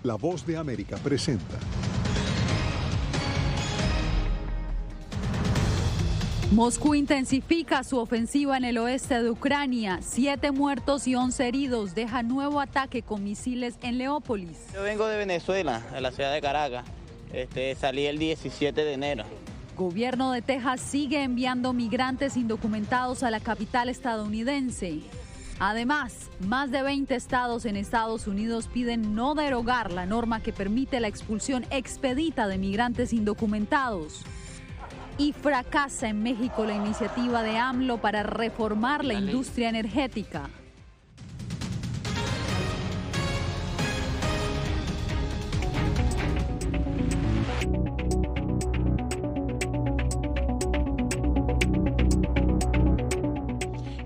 La Voz de América presenta. Moscú intensifica su ofensiva en el oeste de Ucrania. 7 muertos y 11 heridos. Deja nuevo ataque con misiles en Leópolis. Yo vengo de Venezuela, de la ciudad de Caracas. Salí el 17 de enero. Gobierno de Texas sigue enviando migrantes indocumentados a la capital estadounidense. Además, más de 20 estados en Estados Unidos piden no derogar la norma que permite la expulsión expedita de migrantes indocumentados. Y fracasa en México la iniciativa de AMLO para reformar la industria energética.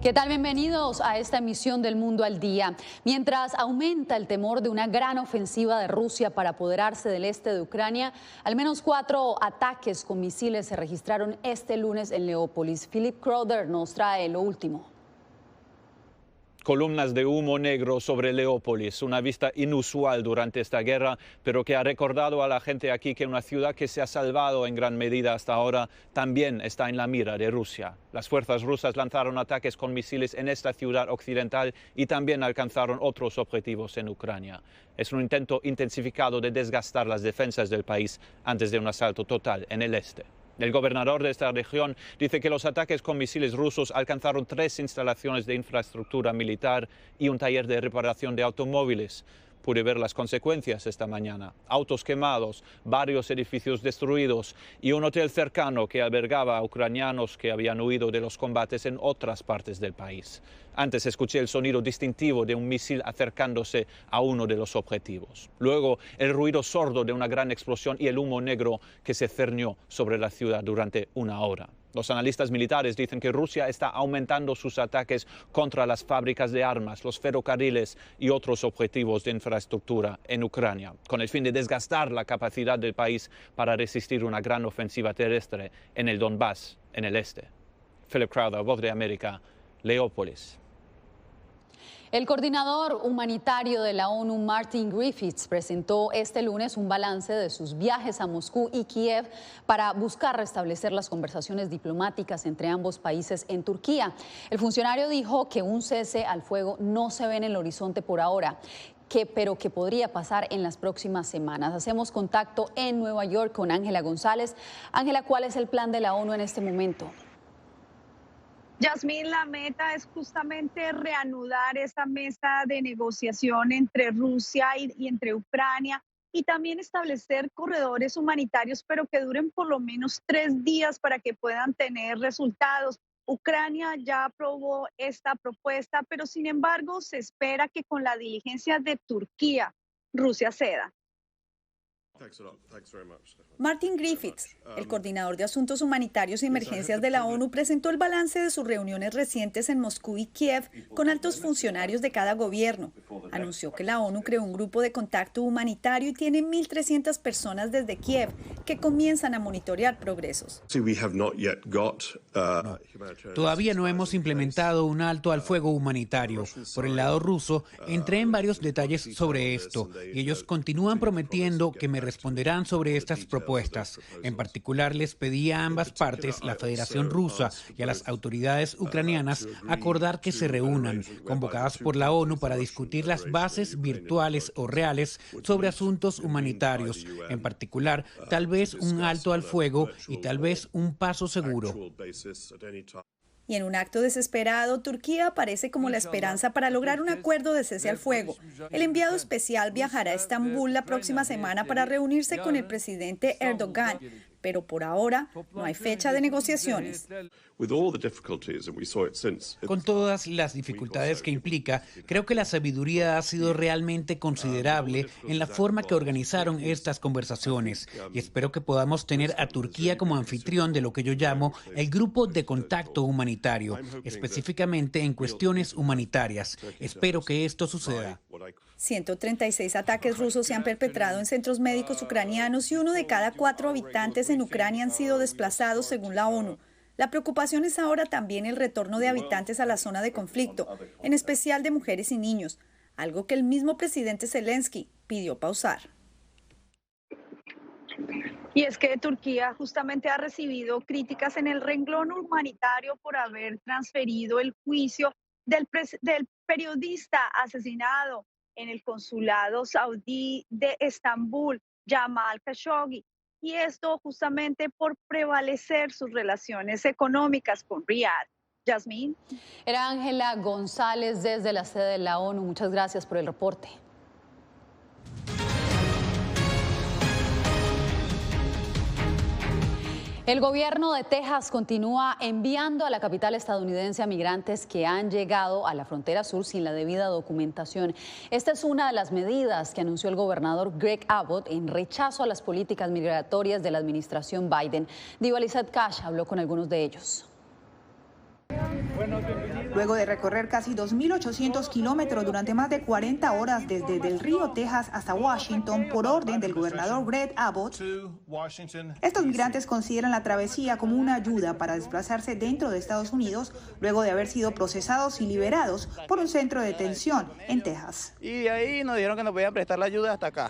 ¿Qué tal? Bienvenidos a esta emisión del Mundo al Día. Mientras aumenta el temor de una gran ofensiva de Rusia para apoderarse del este de Ucrania, al menos 4 ataques con misiles se registraron este lunes en Leópolis. Philip Crowder nos trae lo último. Columnas de humo negro sobre Leópolis, una vista inusual durante esta guerra, pero que ha recordado a la gente aquí que una ciudad que se ha salvado en gran medida hasta ahora también está en la mira de Rusia. Las fuerzas rusas lanzaron ataques con misiles en esta ciudad occidental y también alcanzaron otros objetivos en Ucrania. Es un intento intensificado de desgastar las defensas del país antes de un asalto total en el este. El gobernador de esta región dice que los ataques con misiles rusos alcanzaron 3 instalaciones de infraestructura militar y un taller de reparación de automóviles. Pude ver las consecuencias esta mañana. Autos quemados, varios edificios destruidos y un hotel cercano que albergaba a ucranianos que habían huido de los combates en otras partes del país. Antes escuché el sonido distintivo de un misil acercándose a uno de los objetivos. Luego, el ruido sordo de una gran explosión y el humo negro que se cernió sobre la ciudad durante una hora. Los analistas militares dicen que Rusia está aumentando sus ataques contra las fábricas de armas, los ferrocarriles y otros objetivos de infraestructura en Ucrania, con el fin de desgastar la capacidad del país para resistir una gran ofensiva terrestre en el Donbass, en el este. Philip Crowder, Voz de América, Leópolis. El coordinador humanitario de la ONU, Martin Griffiths, presentó este lunes un balance de sus viajes a Moscú y Kiev para buscar restablecer las conversaciones diplomáticas entre ambos países en Turquía. El funcionario dijo que un cese al fuego no se ve en el horizonte por ahora, pero que podría pasar en las próximas semanas. Hacemos contacto en Nueva York con Ángela González. Ángela, ¿cuál es el plan de la ONU en este momento? Yasmín, la meta es justamente reanudar esta mesa de negociación entre Rusia y entre Ucrania y también establecer corredores humanitarios, pero que duren por lo menos 3 días para que puedan tener resultados. Ucrania ya aprobó esta propuesta, pero sin embargo se espera que con la diligencia de Turquía, Rusia ceda. Martin Griffiths, el coordinador de Asuntos Humanitarios y Emergencias de la ONU, presentó el balance de sus reuniones recientes en Moscú y Kiev con altos funcionarios de cada gobierno. Anunció que la ONU creó un grupo de contacto humanitario y tiene 1.300 personas desde Kiev que comienzan a monitorear progresos. Todavía no hemos implementado un alto al fuego humanitario. Por el lado ruso, entré en varios detalles sobre esto y ellos continúan prometiendo que me responderán sobre estas propuestas. En particular, les pedí a ambas partes, la Federación Rusa y a las autoridades ucranianas, acordar que se reúnan, convocadas por la ONU para discutir las bases virtuales o reales sobre asuntos humanitarios. En particular, tal vez un alto al fuego y tal vez un paso seguro. Y en un acto desesperado, Turquía aparece como la esperanza para lograr un acuerdo de cese al fuego. El enviado especial viajará a Estambul la próxima semana para reunirse con el presidente Erdogan, pero por ahora no hay fecha de negociaciones. Con todas las dificultades que implica, creo que la sabiduría ha sido realmente considerable en la forma que organizaron estas conversaciones y espero que podamos tener a Turquía como anfitrión de lo que yo llamo el grupo de contacto humanitario, específicamente en cuestiones humanitarias. Espero que esto suceda. 136 ataques rusos se han perpetrado en centros médicos ucranianos y 1 de cada 4 habitantes en Ucrania han sido desplazados, según la ONU. La preocupación es ahora también el retorno de habitantes a la zona de conflicto, en especial de mujeres y niños, algo que el mismo presidente Zelensky pidió pausar. Y es que Turquía justamente ha recibido críticas en el renglón humanitario por haber transferido el juicio del periodista asesinado en el consulado saudí de Estambul, Jamal Khashoggi. Y esto justamente por prevalecer sus relaciones económicas con Riad. Yasmín. Era Ángela González desde la sede de la ONU. Muchas gracias por el reporte. El gobierno de Texas continúa enviando a la capital estadounidense a migrantes que han llegado a la frontera sur sin la debida documentación. Esta es una de las medidas que anunció el gobernador Greg Abbott en rechazo a las políticas migratorias de la administración Biden. Diva Lizette Cash habló con algunos de ellos. Luego de recorrer casi 2.800 kilómetros durante más de 40 horas desde Del Río, Texas, hasta Washington, por orden del gobernador Greg Abbott, estos migrantes consideran la travesía como una ayuda para desplazarse dentro de Estados Unidos luego de haber sido procesados y liberados por un centro de detención en Texas. Y ahí nos dijeron que nos podían prestar la ayuda hasta acá.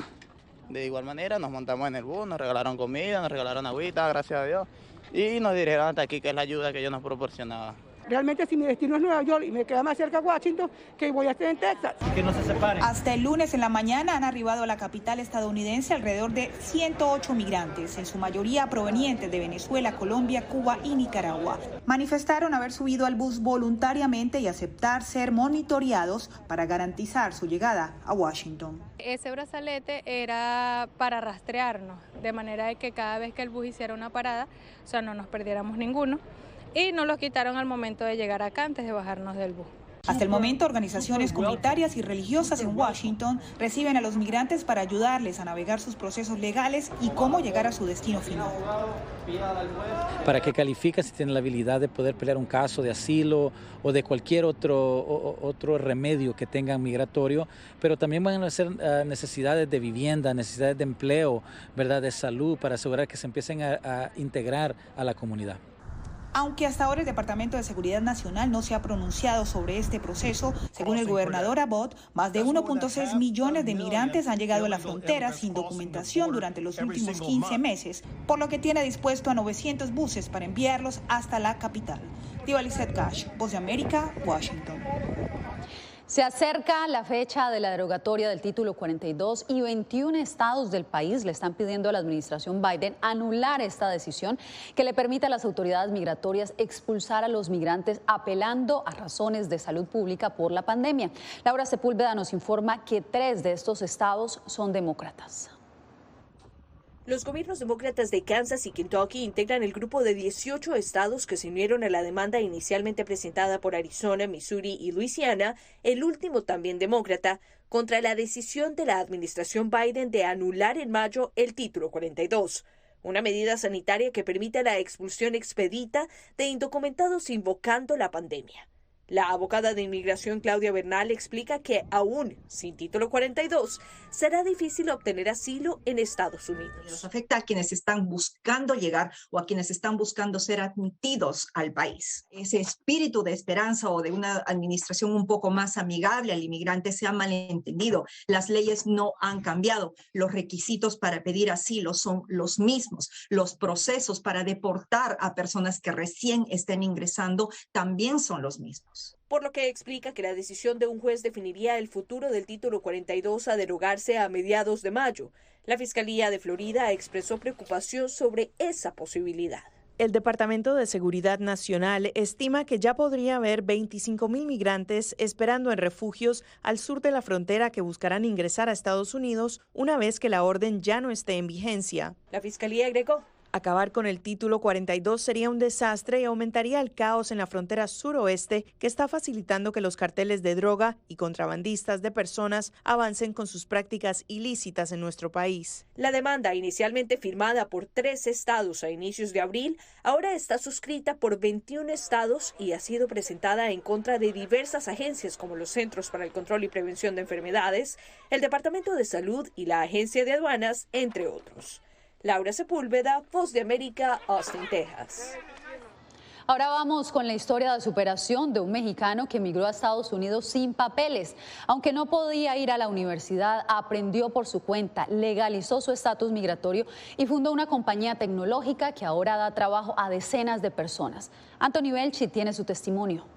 De igual manera nos montamos en el bus, nos regalaron comida, nos regalaron agüita, gracias a Dios, y nos dirigieron hasta aquí, que es la ayuda que ellos nos proporcionaban. Realmente si mi destino es Nueva York y me queda más cerca a Washington, que voy a estar en Texas. Y que no se separen. Hasta el lunes en la mañana han arribado a la capital estadounidense alrededor de 108 migrantes, en su mayoría provenientes de Venezuela, Colombia, Cuba y Nicaragua. Manifestaron haber subido al bus voluntariamente y aceptar ser monitoreados para garantizar su llegada a Washington. Ese brazalete era para rastrearnos, de manera de que cada vez que el bus hiciera una parada, o sea, no nos perdiéramos ninguno. Y nos los quitaron al momento de llegar acá, antes de bajarnos del bus. Hasta el momento, organizaciones comunitarias y religiosas en Washington reciben a los migrantes para ayudarles a navegar sus procesos legales y cómo llegar a su destino final. Para que califique si tiene la habilidad de poder pelear un caso de asilo o de cualquier otro remedio que tengan migratorio, pero también van a ser necesidades de vivienda, necesidades de empleo, ¿verdad?, de salud, para asegurar que se empiecen a integrar a la comunidad. Aunque hasta ahora el Departamento de Seguridad Nacional no se ha pronunciado sobre este proceso, según el gobernador Abbott, más de 1.6 millones de migrantes han llegado a la frontera sin documentación durante los últimos 15 meses, por lo que tiene dispuesto a 900 buses para enviarlos hasta la capital. Diva Lizette Cash, Voz de América, Washington. Se acerca la fecha de la derogatoria del título 42 y 21 estados del país le están pidiendo a la administración Biden anular esta decisión que le permite a las autoridades migratorias expulsar a los migrantes apelando a razones de salud pública por la pandemia. Laura Sepúlveda nos informa que 3 de estos estados son demócratas. Los gobiernos demócratas de Kansas y Kentucky integran el grupo de 18 estados que se unieron a la demanda inicialmente presentada por Arizona, Missouri y Luisiana, el último también demócrata, contra la decisión de la administración Biden de anular en mayo el título 42, una medida sanitaria que permite la expulsión expedita de indocumentados invocando la pandemia. La abogada de inmigración Claudia Bernal explica que aún sin título 42 será difícil obtener asilo en Estados Unidos. Nos afecta a quienes están buscando llegar o a quienes están buscando ser admitidos al país. Ese espíritu de esperanza o de una administración un poco más amigable al inmigrante se ha malentendido. Las leyes no han cambiado. Los requisitos para pedir asilo son los mismos. Los procesos para deportar a personas que recién estén ingresando también son los mismos. Por lo que explica que la decisión de un juez definiría el futuro del título 42 a derogarse a mediados de mayo. La Fiscalía de Florida expresó preocupación sobre esa posibilidad. El Departamento de Seguridad Nacional estima que ya podría haber 25,000 migrantes esperando en refugios al sur de la frontera que buscarán ingresar a Estados Unidos una vez que la orden ya no esté en vigencia. La Fiscalía agregó: acabar con el título 42 sería un desastre y aumentaría el caos en la frontera suroeste que está facilitando que los carteles de droga y contrabandistas de personas avancen con sus prácticas ilícitas en nuestro país. La demanda, inicialmente firmada por 3 estados a inicios de abril, ahora está suscrita por 21 estados y ha sido presentada en contra de diversas agencias como los Centros para el Control y Prevención de Enfermedades, el Departamento de Salud y la Agencia de Aduanas, entre otros. Laura Sepúlveda, Voz de América, Austin, Texas. Ahora vamos con la historia de superación de un mexicano que emigró a Estados Unidos sin papeles. Aunque no podía ir a la universidad, aprendió por su cuenta, legalizó su estatus migratorio y fundó una compañía tecnológica que ahora da trabajo a decenas de personas. Anthony Belchi tiene su testimonio.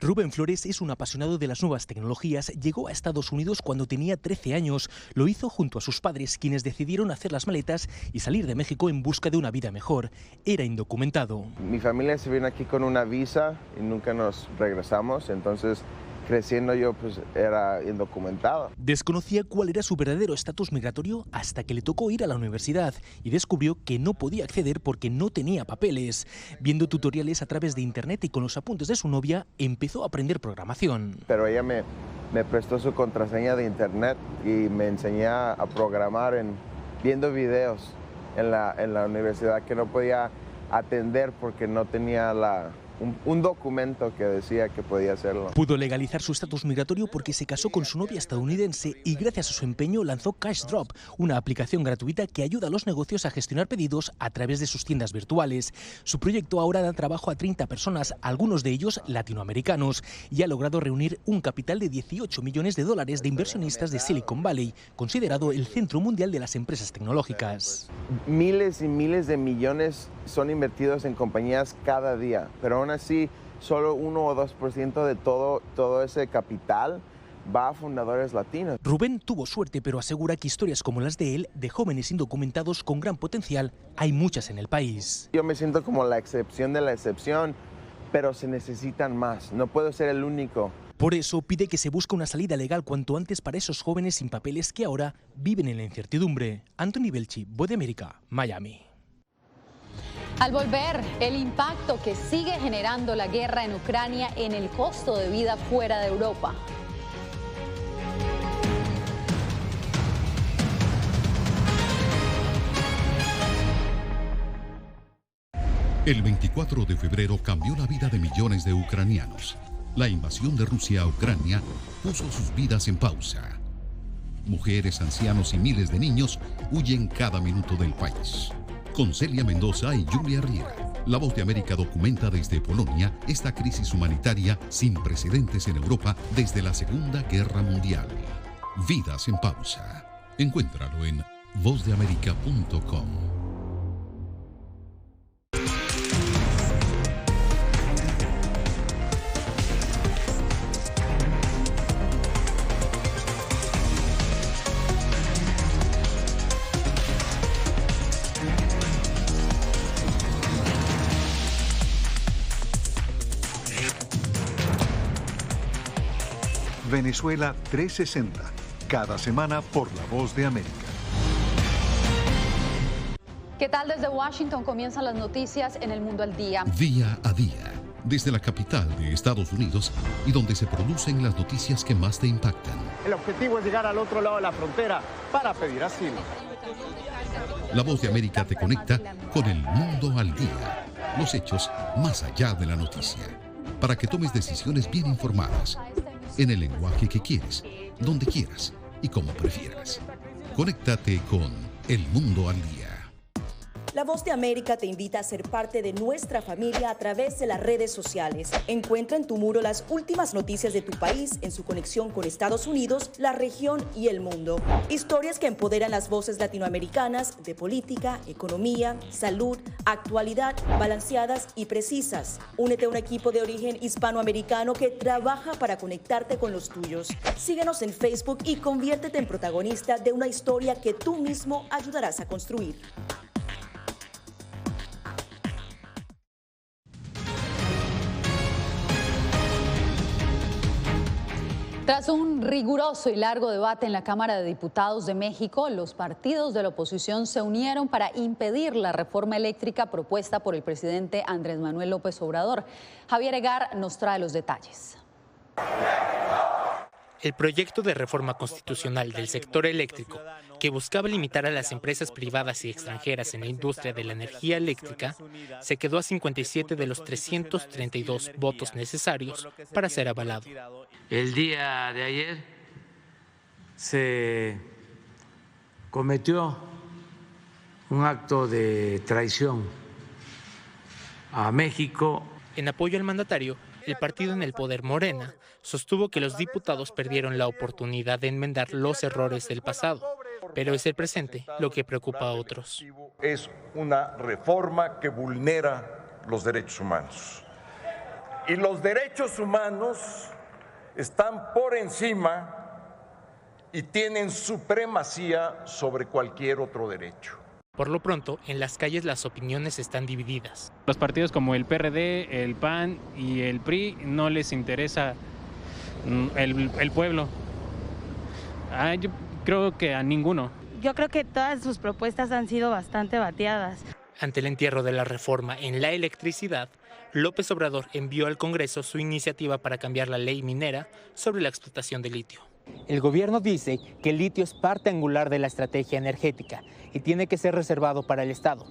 Rubén Flores es un apasionado de las nuevas tecnologías. Llegó a Estados Unidos cuando tenía 13 años. Lo hizo junto a sus padres, quienes decidieron hacer las maletas y salir de México en busca de una vida mejor. Era indocumentado. Mi familia se vino aquí con una visa y nunca nos regresamos, entonces creciendo yo pues era indocumentado. Desconocía cuál era su verdadero estatus migratorio hasta que le tocó ir a la universidad y descubrió que no podía acceder porque no tenía papeles. Viendo tutoriales a través de internet y con los apuntes de su novia, empezó a aprender programación. Pero ella me prestó su contraseña de internet y me enseñó a programar viendo videos en la universidad que no podía atender porque no tenía un documento que decía que podía hacerlo. Pudo legalizar su estatus migratorio porque se casó con su novia estadounidense y gracias a su empeño lanzó Cash Drop, una aplicación gratuita que ayuda a los negocios a gestionar pedidos a través de sus tiendas virtuales. Su proyecto ahora da trabajo a 30 personas, algunos de ellos latinoamericanos, y ha logrado reunir un capital de $18 millones de inversionistas de Silicon Valley, considerado el centro mundial de las empresas tecnológicas. Miles y miles de millones son invertidos en compañías cada día, pero aún así solo 1 o 2% de todo ese capital va a fundadores latinos. Rubén tuvo suerte, pero asegura que historias como las de él, de jóvenes indocumentados con gran potencial, hay muchas en el país. Yo me siento como la excepción de la excepción, pero se necesitan más, no puedo ser el único. Por eso pide que se busque una salida legal cuanto antes para esos jóvenes sin papeles que ahora viven en la incertidumbre. Anthony Belchi, Voz de América, Miami. Al volver, el impacto que sigue generando la guerra en Ucrania en el costo de vida fuera de Europa. El 24 de febrero cambió la vida de millones de ucranianos. La invasión de Rusia a Ucrania puso sus vidas en pausa. Mujeres, ancianos y miles de niños huyen cada minuto del país. Con Celia Mendoza y Julia Riera, La Voz de América documenta desde Polonia esta crisis humanitaria sin precedentes en Europa desde la Segunda Guerra Mundial. Vidas en pausa. Encuéntralo en vozdeamerica.com. Venezuela 360, cada semana por La Voz de América. ¿Qué tal? Desde Washington comienzan las noticias en El Mundo al Día. Día a día, desde la capital de Estados Unidos y donde se producen las noticias que más te impactan. El objetivo es llegar al otro lado de la frontera para pedir asilo. La Voz de América te conecta con El Mundo al Día, los hechos más allá de la noticia, para que tomes decisiones bien informadas, en el lenguaje que quieres, donde quieras y como prefieras. Conéctate con El Mundo al Día. La Voz de América te invita a ser parte de nuestra familia a través de las redes sociales. Encuentra en tu muro las últimas noticias de tu país en su conexión con Estados Unidos, la región y el mundo. Historias que empoderan las voces latinoamericanas de política, economía, salud, actualidad, balanceadas y precisas. Únete a un equipo de origen hispanoamericano que trabaja para conectarte con los tuyos. Síguenos en Facebook y conviértete en protagonista de una historia que tú mismo ayudarás a construir. Tras un riguroso y largo debate en la Cámara de Diputados de México, los partidos de la oposición se unieron para impedir la reforma eléctrica propuesta por el presidente Andrés Manuel López Obrador. Javier Egar nos trae los detalles. El proyecto de reforma constitucional del sector eléctrico, que buscaba limitar a las empresas privadas y extranjeras en la industria de la energía eléctrica, se quedó a 57 de los 332 votos necesarios para ser avalado. El día de ayer se cometió un acto de traición a México. En apoyo al mandatario, el partido en el poder, Morena, sostuvo que los diputados perdieron la oportunidad de enmendar los errores del pasado, pero es el presente lo que preocupa a otros. Es una reforma que vulnera los derechos humanos. Y los derechos humanos están por encima y tienen supremacía sobre cualquier otro derecho. Por lo pronto, en las calles las opiniones están divididas. Los partidos como el PRD, el PAN y el PRI no les interesa el pueblo. Yo creo que a ninguno. Yo creo que todas sus propuestas han sido bastante bateadas. Ante el entierro de la reforma en la electricidad, López Obrador envió al Congreso su iniciativa para cambiar la ley minera sobre la explotación de litio. El gobierno dice que el litio es parte angular de la estrategia energética y tiene que ser reservado para el Estado.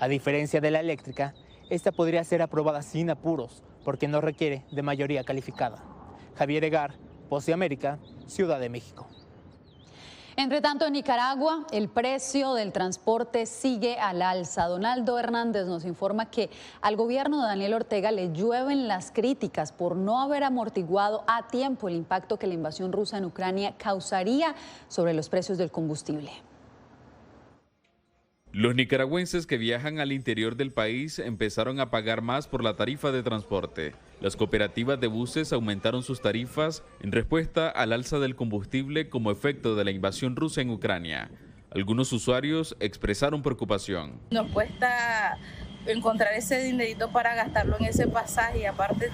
A diferencia de la eléctrica, esta podría ser aprobada sin apuros porque no requiere de mayoría calificada. Javier Egar, Voz de América, Ciudad de México. Entre tanto, en Nicaragua, el precio del transporte sigue al alza. Donaldo Hernández nos informa que al gobierno de Daniel Ortega le llueven las críticas por no haber amortiguado a tiempo el impacto que la invasión rusa en Ucrania causaría sobre los precios del combustible. Los nicaragüenses que viajan al interior del país empezaron a pagar más por la tarifa de transporte. Las cooperativas de buses aumentaron sus tarifas en respuesta al alza del combustible como efecto de la invasión rusa en Ucrania. Algunos usuarios expresaron preocupación. Nos cuesta encontrar ese dinerito para gastarlo en ese pasaje y aparte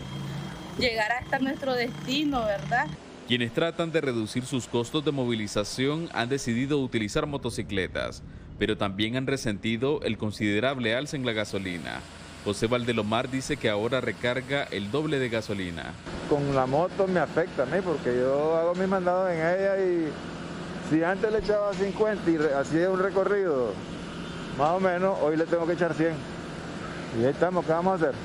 llegar hasta nuestro destino, ¿verdad? Quienes tratan de reducir sus costos de movilización han decidido utilizar motocicletas, pero también han resentido el considerable alza en la gasolina. José Valdelomar dice que ahora recarga el doble de gasolina. Con la moto me afecta a mí porque yo hago mis mandados en ella y si antes le echaba 50 y hacía un recorrido más o menos, hoy le tengo que echar 100. Y ahí estamos, ¿qué vamos a hacer?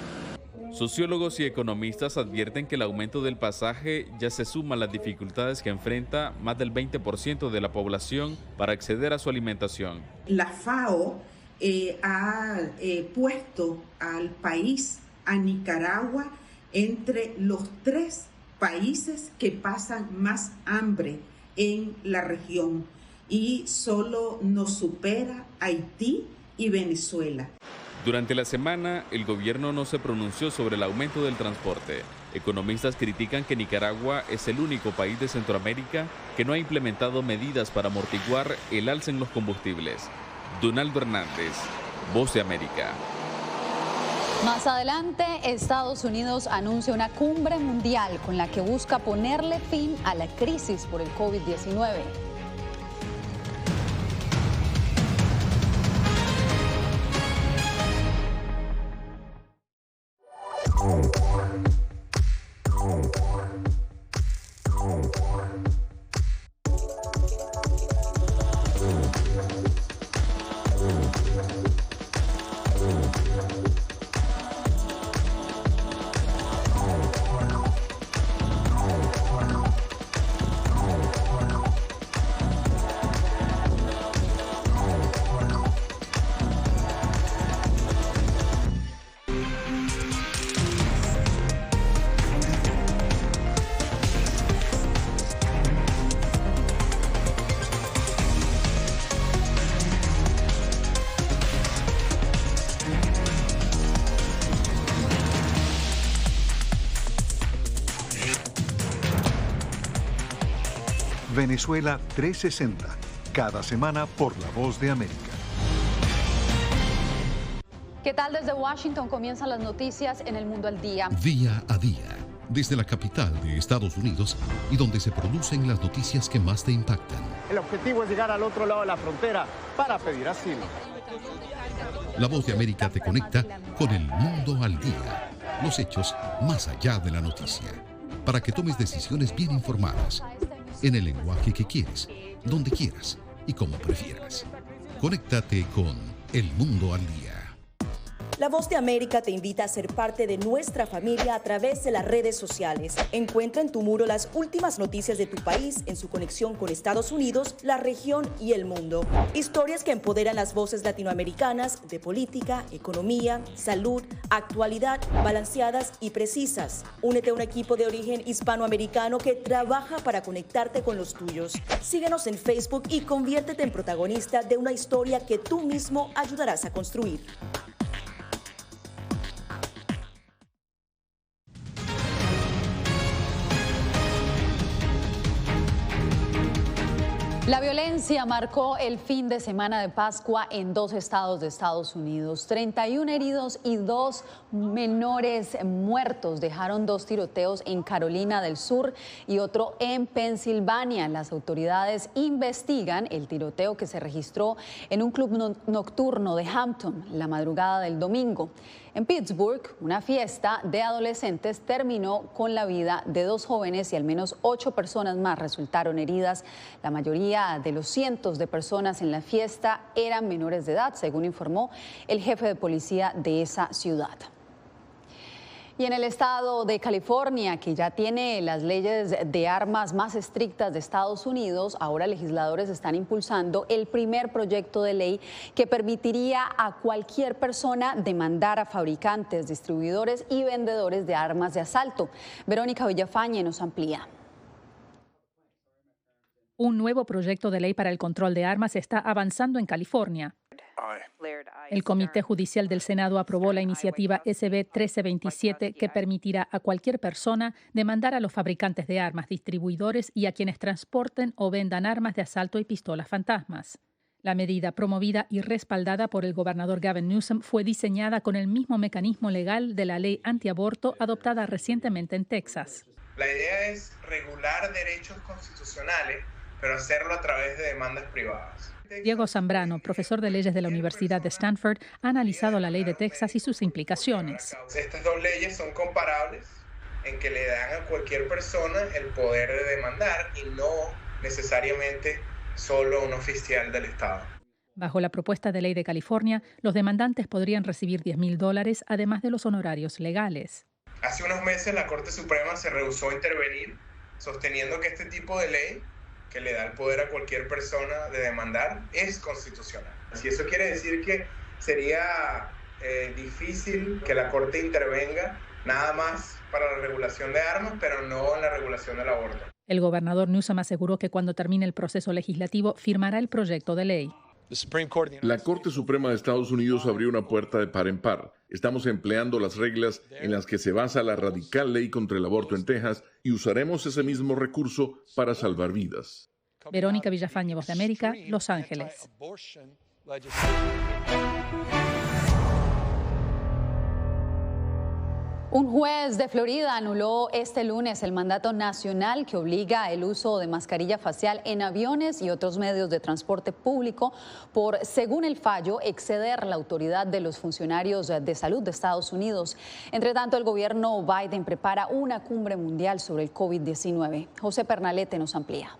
Sociólogos y economistas advierten que el aumento del pasaje ya se suma a las dificultades que enfrenta más del 20% de la población para acceder a su alimentación. La FAO ha puesto al país, a Nicaragua, entre los 3 países que pasan más hambre en la región y solo nos supera Haití y Venezuela. Durante la semana, el gobierno no se pronunció sobre el aumento del transporte. Economistas critican que Nicaragua es el único país de Centroamérica que no ha implementado medidas para amortiguar el alza en los combustibles. Donaldo Hernández, Voz de América. Más adelante, Estados Unidos anuncia una cumbre mundial con la que busca ponerle fin a la crisis por el COVID-19. Venezuela 360, cada semana por La Voz de América. ¿Qué tal? Desde Washington comienzan las noticias en El Mundo al Día. Día a día, desde la capital de Estados Unidos y donde se producen las noticias que más te impactan. El objetivo es llegar al otro lado de la frontera para pedir asilo. La Voz de América te conecta con El Mundo al Día, los hechos más allá de la noticia, para que tomes decisiones bien informadas, en el lenguaje que quieres, donde quieras y como prefieras. Conéctate con El Mundo al Día. La Voz de América te invita a ser parte de nuestra familia a través de las redes sociales. Encuentra en tu muro las últimas noticias de tu país en su conexión con Estados Unidos, la región y el mundo. Historias que empoderan las voces latinoamericanas de política, economía, salud, actualidad, balanceadas y precisas. Únete a un equipo de origen hispanoamericano que trabaja para conectarte con los tuyos. Síguenos en Facebook y conviértete en protagonista de una historia que tú mismo ayudarás a construir. La violencia marcó el fin de semana de Pascua en 2 estados de Estados Unidos. 31 heridos y 2 menores muertos dejaron 2 tiroteos en Carolina del Sur y otro en Pensilvania. Las autoridades investigan el tiroteo que se registró en un club nocturno de Hampton la madrugada del domingo. En Pittsburgh, una fiesta de adolescentes terminó con la vida de 2 jóvenes y al menos 8 personas más resultaron heridas. La mayoría de los cientos de personas en la fiesta eran menores de edad, según informó el jefe de policía de esa ciudad. Y en el estado de California, que ya tiene las leyes de armas más estrictas de Estados Unidos, ahora legisladores están impulsando el primer proyecto de ley que permitiría a cualquier persona demandar a fabricantes, distribuidores y vendedores de armas de asalto. Verónica Villafañe nos amplía. Un nuevo proyecto de ley para el control de armas está avanzando en California. El Comité Judicial del Senado aprobó la iniciativa SB 1327 que permitirá a cualquier persona demandar a los fabricantes de armas, distribuidores y a quienes transporten o vendan armas de asalto y pistolas fantasmas. La medida, promovida y respaldada por el gobernador Gavin Newsom, fue diseñada con el mismo mecanismo legal de la ley antiaborto adoptada recientemente en Texas. La idea es regular derechos constitucionales, pero hacerlo a través de demandas privadas. Diego Zambrano, profesor de leyes de la Universidad de Stanford, ha analizado la ley de Texas y sus implicaciones. Estas 2 leyes son comparables en que le dan a cualquier persona el poder de demandar y no necesariamente solo un oficial del Estado. Bajo la propuesta de ley de California, los demandantes podrían recibir $10,000, además de los honorarios legales. Hace unos meses la Corte Suprema se rehusó a intervenir, sosteniendo que este tipo de ley que le da el poder a cualquier persona de demandar es constitucional. Si eso quiere decir que sería difícil que la Corte intervenga nada más para la regulación de armas, pero no en la regulación del aborto. El gobernador Newsom aseguró que cuando termine el proceso legislativo firmará el proyecto de ley. La Corte Suprema de Estados Unidos abrió una puerta de par en par. Estamos empleando las reglas en las que se basa la radical ley contra el aborto en Texas y usaremos ese mismo recurso para salvar vidas. Verónica Villafañe, Voz de América, Los Ángeles. Un juez de Florida anuló este lunes el mandato nacional que obliga el uso de mascarilla facial en aviones y otros medios de transporte público por, según el fallo, exceder la autoridad de los funcionarios de salud de Estados Unidos. Entre tanto, el gobierno Biden prepara una cumbre mundial sobre el COVID-19. José Pernalete nos amplía.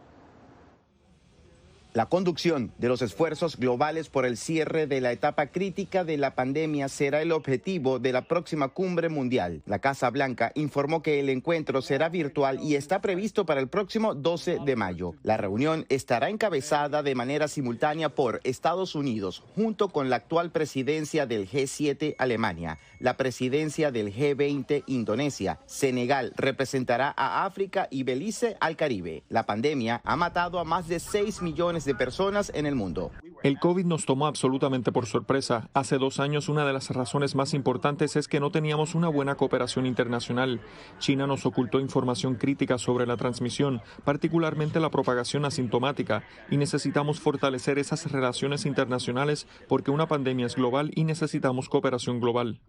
La conducción de los esfuerzos globales por el cierre de la etapa crítica de la pandemia será el objetivo de la próxima cumbre mundial. La Casa Blanca informó que el encuentro será virtual y está previsto para el próximo 12 de mayo. La reunión estará encabezada de manera simultánea por Estados Unidos, junto con la actual presidencia del G7 Alemania, la presidencia del G20 Indonesia. Senegal representará a África y Belice al Caribe. La pandemia ha matado a más de 6 millones de personas en el mundo. El COVID nos tomó absolutamente por sorpresa. Hace 2 años, una de las razones más importantes es que no teníamos una buena cooperación internacional. China nos ocultó información crítica sobre la transmisión, particularmente la propagación asintomática, y necesitamos fortalecer esas relaciones internacionales porque una pandemia es global y necesitamos cooperación global.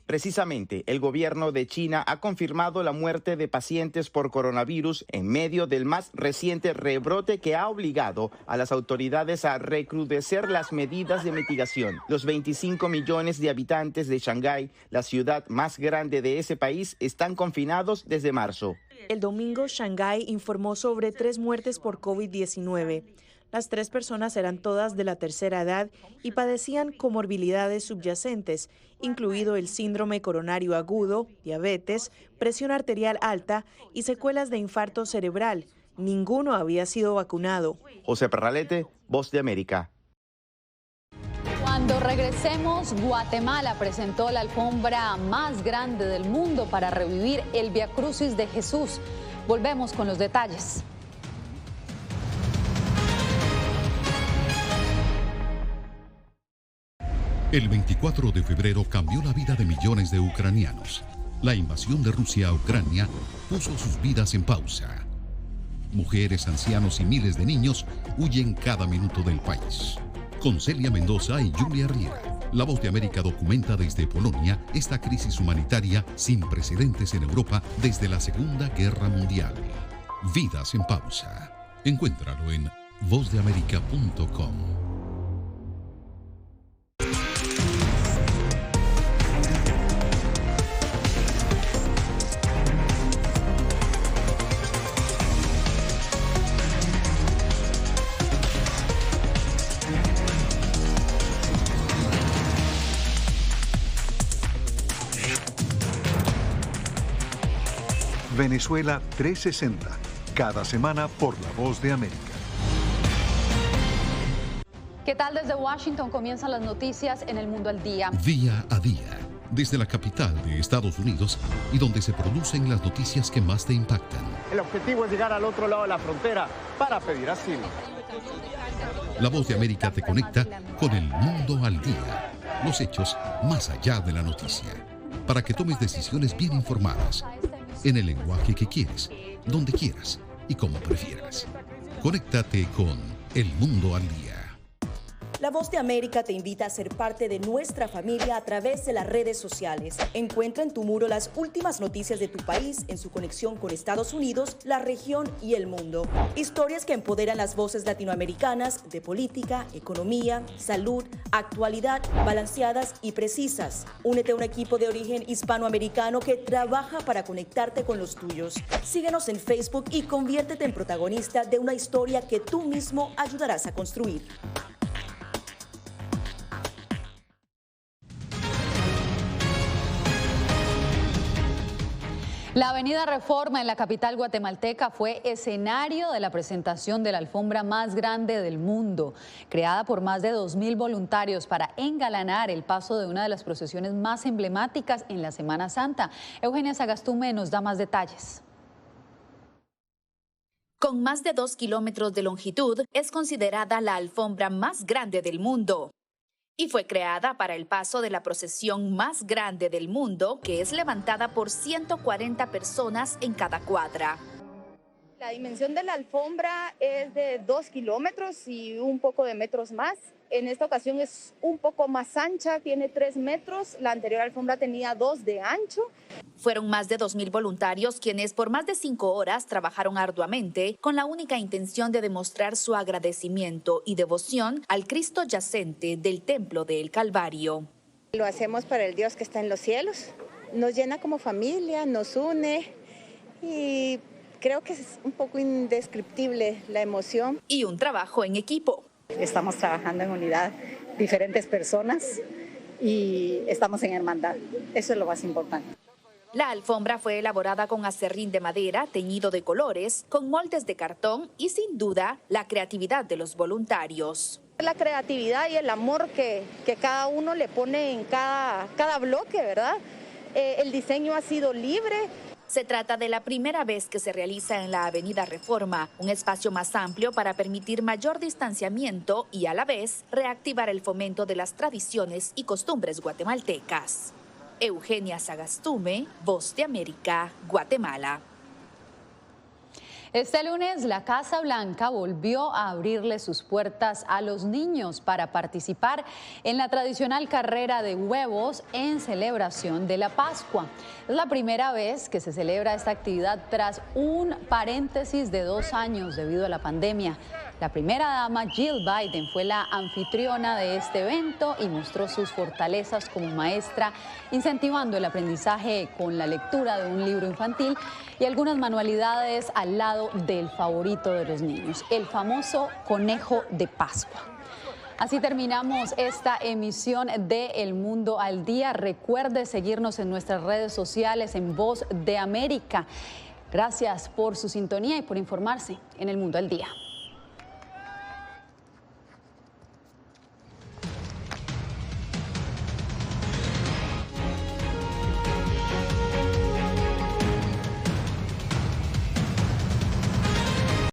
Precisamente, el gobierno de China ha confirmado la muerte de pacientes por coronavirus en medio del más reciente rebrote que ha obligado a las autoridades a recrudecer las medidas de mitigación. Los 25 millones de habitantes de Shanghái, la ciudad más grande de ese país, están confinados desde marzo. El domingo, Shanghái informó sobre 3 muertes por COVID-19. Las 3 personas eran todas de la tercera edad y padecían comorbilidades subyacentes, incluido el síndrome coronario agudo, diabetes, presión arterial alta y secuelas de infarto cerebral. Ninguno había sido vacunado. José Perralete, Voz de América. Cuando regresemos, Guatemala presentó la alfombra más grande del mundo para revivir el Vía Crucis de Jesús. Volvemos con los detalles. El 24 de febrero cambió la vida de millones de ucranianos. La invasión de Rusia a Ucrania puso sus vidas en pausa. Mujeres, ancianos y miles de niños huyen cada minuto del país. Con Celia Mendoza y Julia Riera, La Voz de América documenta desde Polonia esta crisis humanitaria sin precedentes en Europa desde la Segunda Guerra Mundial. Vidas en pausa. Encuéntralo en vozdeamerica.com. Venezuela 360, cada semana por La Voz de América. ¿Qué tal? Desde Washington comienzan las noticias en El Mundo al Día. Día a día, desde la capital de Estados Unidos y donde se producen las noticias que más te impactan. El objetivo es llegar al otro lado de la frontera para pedir asilo. La Voz de América te conecta con El Mundo al Día, los hechos más allá de la noticia, para que tomes decisiones bien informadas, en el lenguaje que quieres, donde quieras y como prefieras. Conéctate con El Mundo al Día. La Voz de América te invita a ser parte de nuestra familia a través de las redes sociales. Encuentra en tu muro las últimas noticias de tu país en su conexión con Estados Unidos, la región y el mundo. Historias que empoderan las voces latinoamericanas de política, economía, salud, actualidad, balanceadas y precisas. Únete a un equipo de origen hispanoamericano que trabaja para conectarte con los tuyos. Síguenos en Facebook y conviértete en protagonista de una historia que tú mismo ayudarás a construir. La avenida Reforma en la capital guatemalteca fue escenario de la presentación de la alfombra más grande del mundo, creada por más de 2.000 voluntarios para engalanar el paso de una de las procesiones más emblemáticas en la Semana Santa. Eugenia Sagastume nos da más detalles. Con más de 2 kilómetros de longitud, es considerada la alfombra más grande del mundo. Y fue creada para el paso de la procesión más grande del mundo, que es levantada por 140 personas en cada cuadra. La dimensión de la alfombra es de 2 kilómetros y un poco de metros más. En esta ocasión es un poco más ancha, tiene 3 metros. La anterior alfombra tenía 2 de ancho. Fueron más de 2.000 voluntarios quienes por más de 5 horas trabajaron arduamente con la única intención de demostrar su agradecimiento y devoción al Cristo yacente del Templo del Calvario. Lo hacemos para el Dios que está en los cielos. Nos llena como familia, nos une y creo que es un poco indescriptible la emoción. Y un trabajo en equipo. Estamos trabajando en unidad, diferentes personas y estamos en hermandad. Eso es lo más importante. La alfombra fue elaborada con acerrín de madera teñido de colores, con moldes de cartón y sin duda la creatividad de los voluntarios. La creatividad y el amor que cada uno le pone en cada bloque, ¿verdad? El diseño ha sido libre. Se trata de la primera vez que se realiza en la Avenida Reforma, un espacio más amplio para permitir mayor distanciamiento y a la vez reactivar el fomento de las tradiciones y costumbres guatemaltecas. Eugenia Sagastume, Voz de América, Guatemala. Este lunes, la Casa Blanca volvió a abrirle sus puertas a los niños para participar en la tradicional carrera de huevos en celebración de la Pascua. Es la primera vez que se celebra esta actividad tras un paréntesis de 2 años debido a la pandemia. La primera dama, Jill Biden, fue la anfitriona de este evento y mostró sus fortalezas como maestra, incentivando el aprendizaje con la lectura de un libro infantil y algunas manualidades al lado lado del favorito de los niños, el famoso conejo de Pascua. Así terminamos esta emisión de El Mundo al Día. Recuerde seguirnos en nuestras redes sociales en Voz de América. Gracias por su sintonía y por informarse en El Mundo al Día.